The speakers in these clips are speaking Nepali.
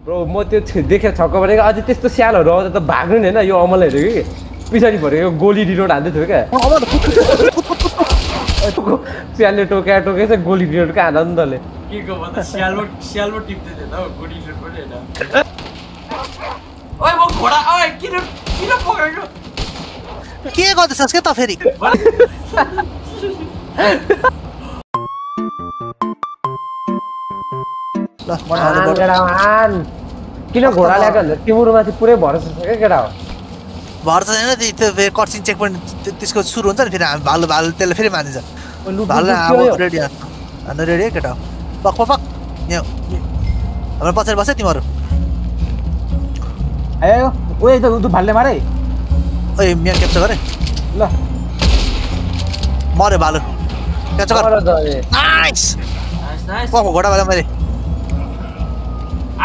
ब्रो म त्यो देखेर छक्क परेको अझै त्यस्तो स्यालहरू आउँदा त भाग्नु नि होइन यो अमल हेरेको कि पछाडि परेको गोली रिलोड हान्दै थियो क्या स्यालले टोकेछ गोली रिलोड कहाँ हान्दा नि तले के को भन्दा स्यालमा टिप्दै थियो त गोली रिलोड पनि हैन ओइ म घोडा ओइ किन पक्रेको के गर्दैछस् के त फेरि ल किन घोडा ल्याएको भन्दा तिम्रोमाथि पुरै भरोसा छ क्या केटा हो भरोसा छैन त्यो फेरि कर्सिङ चेक पोइन्ट त्यसको सुरु हुन्छ नि फेरि हामी भालु त्यसले फेरि मानिन्छ भालु रेडी हान्नु रेडी है केटा पक यहाँ हाम्रो पछाडि बस्छ तिमीहरू आयो ओ एकदम भालुले मारे ओइ यहाँ क्याप्चर गरे ल मर्यो भालु क्याप्चर गर नाइस घोडा भाला मैले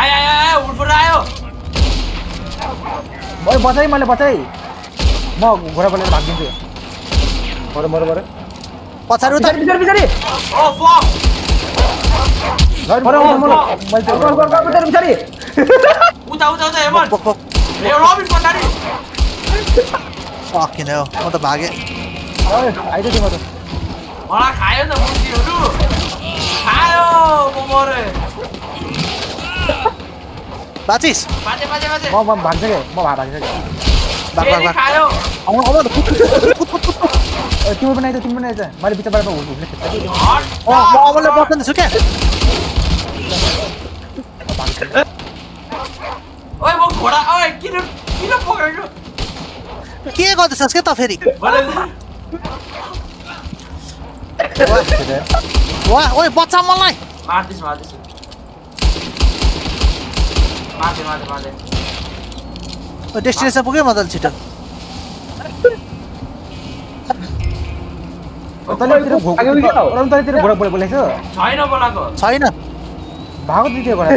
आयो उल्फोर आयो ओइ बचाइ मैले बचाइ म घोडा बोलेर भागिदिन्छु मर पछाडि उता पछाडि ओ फक पछाडि उता हेमन ए रबिन पछाडि फक किन हो म त भागे आइज तिम्रो त मलाई खायो त मुर्गीहरु खायो म मरे बाचिस बाजे म भाग्छ के म भाग्छ के भाग खायो तिम्रो पनि आइज मैले बिचबाट हुर्ले हट म अमलले बच्दैछु क्या ओइ म घोडा ओइ किन पक्रेको के गर्दैछस् के त फेरि वाह ओइ बच्चा मलाई मार्दिस मार्दे डेस्टिनेसन पुग्यो मजाले छिटो तलेतिर घोडा बोलेको छैन बोलाको छैन भागो दियो घोडा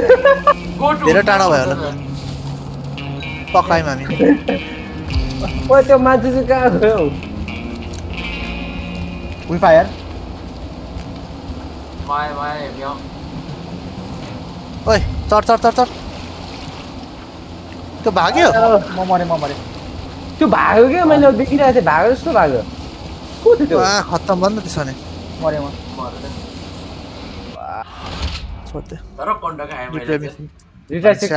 धेरै टाढा भयो होला पकायौँ हामी ओइ त्यो मान्छे चाहिँ कहाँ गयो वी फायर माय म्याउ ओइ चढ त्यो भाग्यो म मरे त्यो भाग्यो क्या मैले देखिरहेको थिएँ भाग्यो जस्तो भाग्यो को थियो त्यो खत्तम भयो नि त त्यसो भने मरे म छोड्दे तर कन्ड खाए मैले रिटायर चेक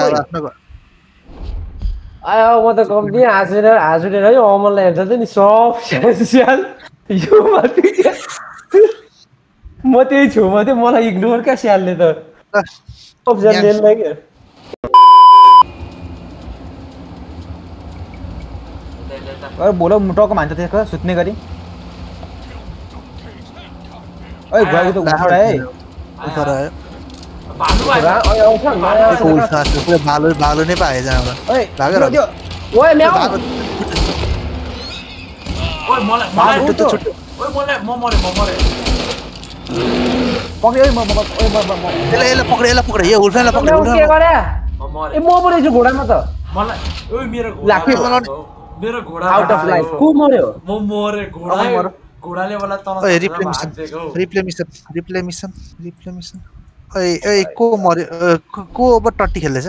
आयो म त कम्ती हाँसेर है अमललाई हेर्दा नि सब स्याल यो माथि म त्यही छेउमा थिएँ मलाई इग्नोर क्या स्यालले त सब स्याल लिएन क्या बोलो मुटोको मान्छ त्यसको सुत्ने गरी ओइ गएको त उठा है उफर आयो भालु नै पाए जहाँ ओइ भागेर ओइ म्याउ ओइ मलाई म मरे पक्रे ओइ म यसलाई पक्रे यो उल्फेनलाई पक्रे के गरे म मरे ए म परेछु घोडामा त मलाई ओइ मेरो घोडा आउट अफ लाइफ को मर्यो म मरे घोडाले मलाई तल रिप्ले मिसन ओइ को मर्यो को अब टट्टी खेल्दैछ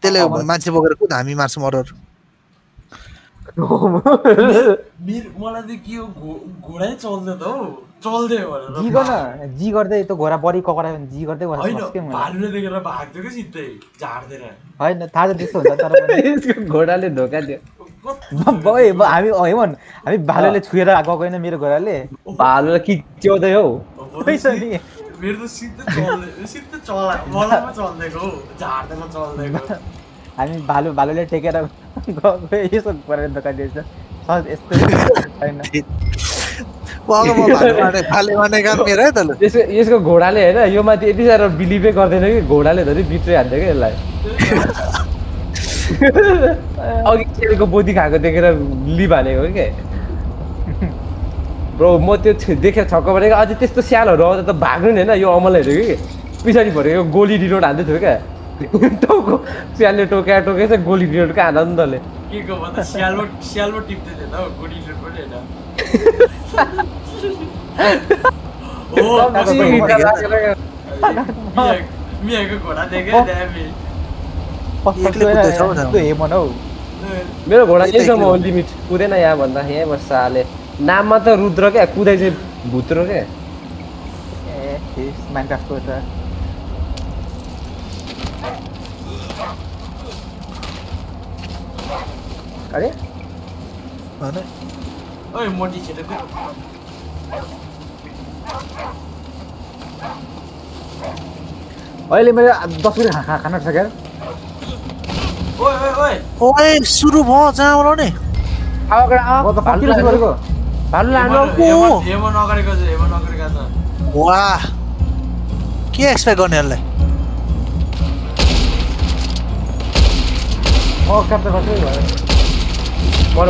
त्यसले मान्छे बोकेर कुन हामी मार्छौँ अरूहरू मलाई त के हो घोडै चल्दै त हौ चल्दै जी गर्दै त्यो घोडा बढी ककडायो भने जी गर्दै बस्छ के म भालुले देखेर भाग्थ्यो के सिधै झार्दैन हैन थाहा छ त्यस्तो हुन्छ तर यसको घोडाले धोका दियो हामी भालुले छुएर गएको होइन मेरो घोडाले भालुलाई किच्याउँदै हौ मेरो त सिधै चला मलाई पो चल्दैको हौ झार्दैन चल्दैको हामी भालुले टेकेर यसो गरेर धोका दिएछ यस्तो छैन यसको घोडाले होइन यो माथि यति साह्रो बिलिभै गर्दैन कि घोडाले धरि बित्रै हान्छ क्या यसलाई अघि खेलको बोधी खाएको देखेर लिभ हानेको क्या ब्रो म त्यो देखेर छक्क परेको अझै त्यस्तो स्यालहरू आउँदा त भाग्नु नि होइन यो अमल हेरेको कि पछाडि परेको गोली रिलोड हान्दै थियो क्या टाउको स्यालले टोकेछ गोली रिलोड कहाँ हान्दा नि तले के को भन्दा स्यालमा टिप्दै थियो त गोली रिलोड पनि हैन ओ मियाको घोडा देखे ड्यामी एक्लै कुद्दैछ हौ त्यो हेमन हौ मेरो घोडा यहीसम्म हो लिमिट कुदेन यहाँ भन्दा यहीँ बस्छ साले नाममा त रुद्र क्या कुदाइ चाहिँ भुत्रो क्या ए थिस माइनक्राफ्टको त अरे हैन ओइ मोटी छिटो कुद अहिले मेरो 10 मिनेट खाना छ क्या ओइ ओइ ओइ ओए सुरु भयो जहाँबाट नि म त फकिन सुरु गरेको भालु लानु हेमो नगरेको छ वाह के एक्सपेक्ट गर्ने यसलाई म क्याप्चर गर्छु मर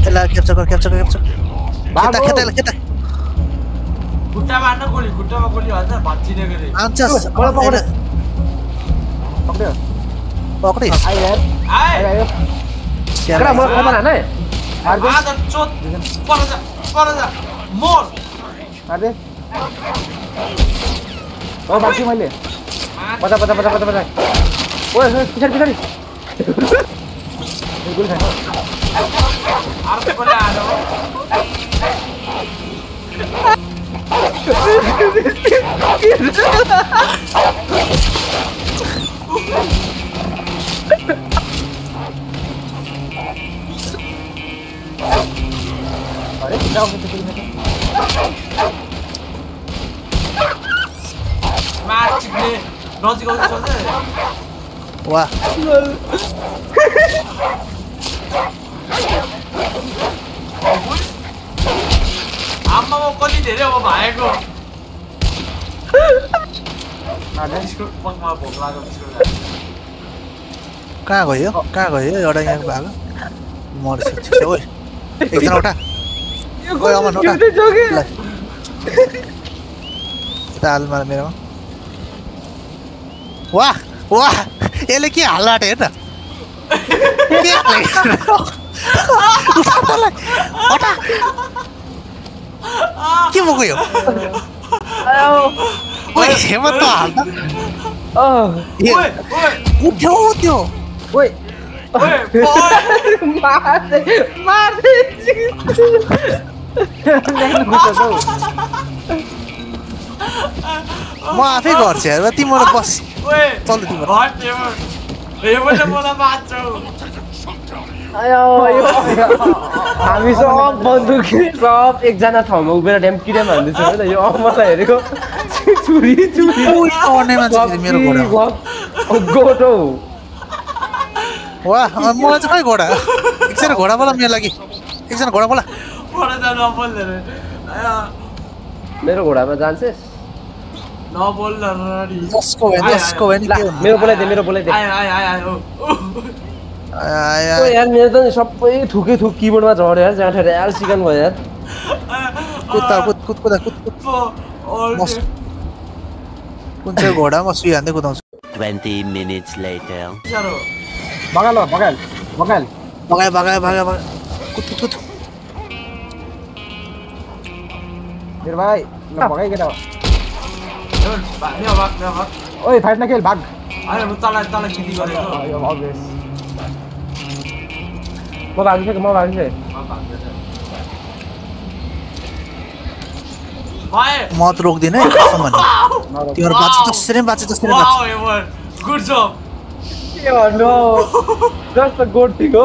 यसलाई क्याप्चर गर खेता खुट्टामा हान्न खुट्टामा गोली हाल्छ भाँचिने गरे आन्छस् मलाई पक्रियो पक्रिस आइ यार आइ आयो मलाई खबर हान है आज चोट पर जा मोर मार्दे ओ बाकी मैले पता ओए पछाडि गोली खानु अर्को पनि आयो अरे जाऊ के गोली खानु म्याच जित्ने नजिक आउँछ वाह आम्मामा कति धेरै हो भाएको मार्दे बिस्कुट पकमा भोक लाग्यो बिस्कुट कहाँ गयो एउटा यहाँ भएको मर्छ ठिक छ ओइ एकजना उठा ओइ अमन उठा यता हाल मलाई मेरोमा वाह यसले के हाल्ला आँट्यो हेर न हटा के भएको यो ओइ हेमन्त त हाल्दा उठ्यो त्यो ओए मार्दे म आफै गर्छु हेर तिम्रो बस चल तिम्रो हामी सब बन्दुक सब एकजना ठाउँमा उभिएर ड्याम्किड्याम हान्दैछ होइन यो अमरलाई हेरेको चुरी गर्ने मान्छे मेरो घोडा गोटो वाह मलाई चाहिँ खै घोडा एकजना घोडा बोला मेरो लागि एकजना घोडा बोला मेरो घोडामा जान्छेस जसको भएन मेरो बोलाइदे यार मेरो त सबै थुक किबोर्डमा झऱ्यो यार जहाँ ठेर यार सिकन भयो यार कुद कुन चाहिँ घोडा म सुई हान्दै कुदाउँछु 20 minutes later. बगाल कुद मेरो भाइ ल भगाइ केटा ओइ फाइट नखेल भाग तल गिटी गरेको यो अभियस म भागिसकेँ म त रोक्दिन है कसम भने तिम्रो बाँचे जसरी गुड जब के भन्नु जस्तो गोड थिक हो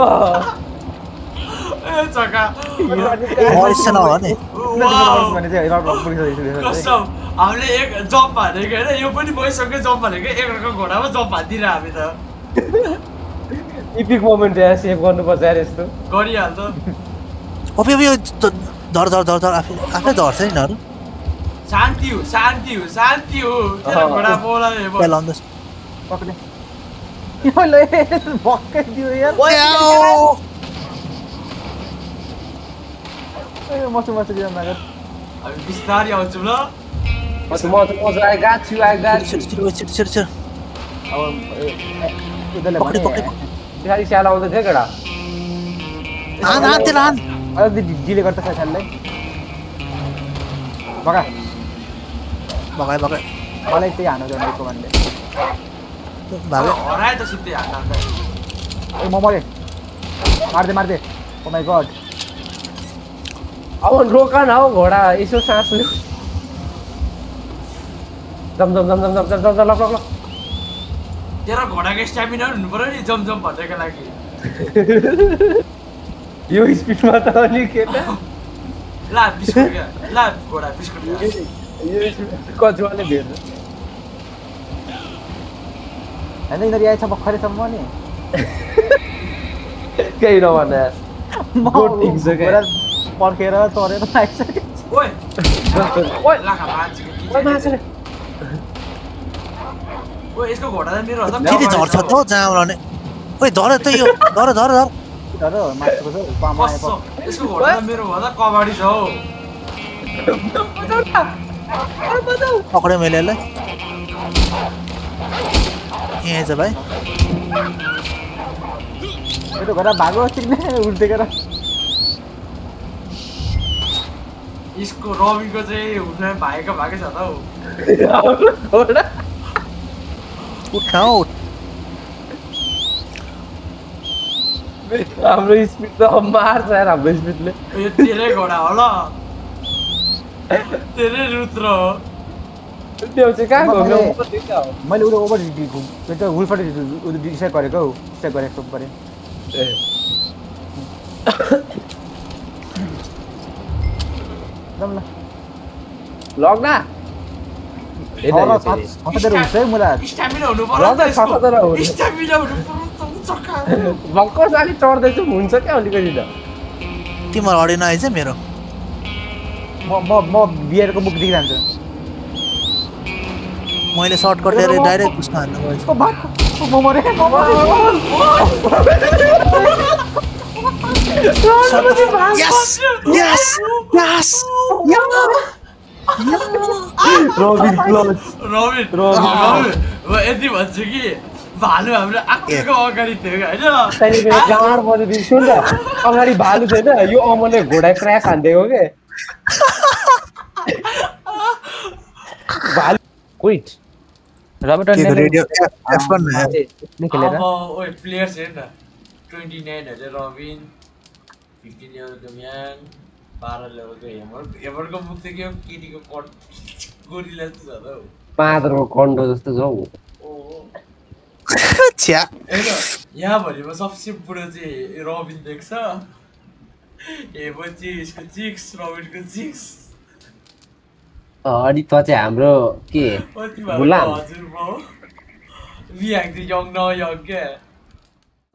हामीले एक जब हानेको होइन यो पनि मैसँगै जब हानेको एकअर्को घोडामा जब हानिदिएर हामी त इपिक मोमेन्ट यार सेभ गर्नुपर्छ यार यस्तो गरिहाल्छ धर आफै झर्छ नि यिनीहरू शान्ति हो तेरो घोडा बोलायो पक्ने यो ले भक्कै दियो यार ए मसु दियो नगर हामी बिस्तारै आउँछौँ ल I got you. छिटो अब इधरले पक्रि बिहारी स्याल आउँदै थियो केटा हान अलि डिले गर्छ स्याललाई बगा भगाए मलाई त्यही हानु जन्मेको भन्ने भागे हराए त सिधै हात ए म मरे मार दे ओ माय गॉड अब रोक न हौ घोडा यसो सास लिऊ जम ल तेरो घोडाको स्ट्यामिना हुनु पर्यो नि जम भन्नेको लागि यो स्पिडमा त अलि केटा ला बिस्कुट क्या ला घोडा बिस्कुट यो कजुवाले भेट्छ हैन यिनीहरु आएछ भर्खरैसम्म नि केही नभने गुड थिङ छ क्या पर्खेर तरेर आइसक्यो ओइ ओइ लाखा मान्छेको ओइ माछा ओइ यसको घोडा त मेरो हल्ला फेरि झर्छ त हौ जहाँ लड्ने ओइ धर त यो धर माछको छ पामा कस्तो यसको घोडा त मेरो भन्दा कबाडी छ हौ पक्रे मैले यसलाई ए छ भाइ त्यो घोडा भागो चिन्ने उल्टेर यसको रविको चाहिँ हुन भागेको छ त हौ घोडा उठाउ हाम्रो स्पिड त मार्छ यार हाम्रो स्पिडले यो तेरै घोडा हो ल तेरै रुद्र हो त्यो चाहिँ कहाँ गयो मैले उयो ओभर दिएको त्यो त उल्फट डिसाइड गरेको हौ डिसाइड गरेको परे ल लग्ना स्ट्यामिना हुनु पर्यो नि त यसको स्ट्यामिना हुनु पर्यो भर्खर साली चढ्दैछु हुन्छ क्या अलिकति त तिम्रो अडी नआइज मेरो म बियरको मुख देखिरहन्छु मैले सर्ट गर्दै डाइरेक्ट उसमा हान्नु गएछु यस यस यस रबिन क्लोज रबिन यति भन्छु कि भालु हाम्रो आँखाको अगाडि थियो होइन गाँड बजाइदिन्छु नि त अगाडि भालु छैन यो अमरले घोडा क्र्यास हान्दिएको के भालु क्विट रेडियो F1 अब ओइ प्लेयर्स हेर न 29 हरूले रबिन 15 लेभलको म्यान 12 लेभलको हेमरको मुख चाहिँ के हो केटीको कट गोरिला जस्तो छ त हौ पादरको कन्डो जस्तो छ हौ छ्या हेर यहाँ भरिमा सबसे बुढो चाहिँ रबिन देख्छ हेमर चाहिँ यसको चिक्स रबिनको चिक्स अनि त चाहिँ हाम्रो के गुलाम हजुर म वी ह्याङ द यङ न यङ के